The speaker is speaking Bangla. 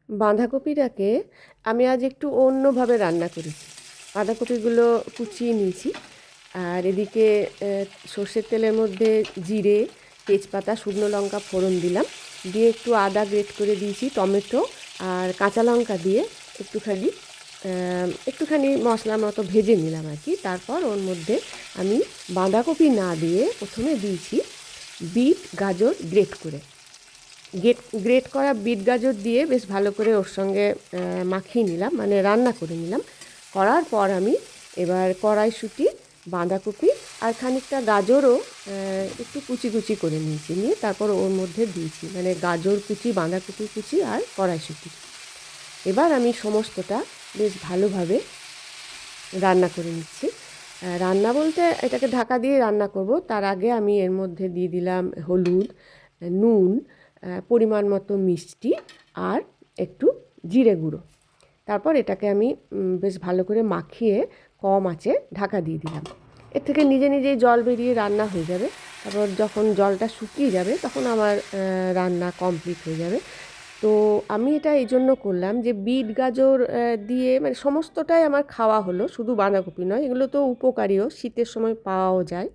বাঁধাকপিটাকে আমি আজ একটু অন্যভাবে রান্না করেছি। বাঁধাকপিগুলো কুচিয়ে নিয়েছি, আর এদিকে সর্ষের তেলের মধ্যে জিরে, তেজপাতা, শুকনো লঙ্কা ফোড়ন দিলাম, দিয়ে একটু আদা গ্রেট করে দিয়েছি, টমেটো আর কাঁচা লঙ্কা দিয়ে একটুখানি মশলার মতো ভেজে নিলাম আর কি। তারপর ওর মধ্যে আমি বাঁধাকপি না দিয়ে প্রথমে দিয়েছি বিট গাজর গ্রেট করে। গ্রেট করা বিট গাজর দিয়ে বেশ ভালো করে ওর সঙ্গে মাখিয়ে নিলাম, মানে রান্না করে নিলাম। করার পর আমি এবার কড়াইশুঁটি, বাঁধাকপি আর খানিকটা গাজরও একটু কুচি কুচি করে নিয়েছি, নিয়ে তারপর ওর মধ্যে দিয়েছি, মানে গাজর কুচি, বাঁধাকপি কুচি আর কড়াইশুঁটি। এবার আমি সমস্তটা বেশ ভালোভাবে রান্না করে নিচ্ছি। রান্না বলতে এটাকে ঢাকা দিয়ে রান্না করব। তার আগে আমি এর মধ্যে দিয়ে দিলাম হলুদ, নুন, পরিমাণ মতো মিষ্টি আর একটু জিরে গুঁড়ো। তারপর এটাকে আমি বেশ ভালো করে মাখিয়ে কম আঁচে ঢাকা দিয়ে দিলাম। এর থেকে নিজে নিজেই জল বেরিয়ে রান্না হয়ে যাবে। তারপর যখন জলটা শুকিয়ে যাবে তখন আমার রান্না কমপ্লিট হয়ে যাবে। তো আমি এটা এই জন্য করলাম যে বিট গাজর দিয়ে মানে সমস্তটাই আমার খাওয়া হলো, শুধু বাঁধাকপি নয়, এগুলো তো উপকারীও, শীতের সময় পাওয়াও যায়।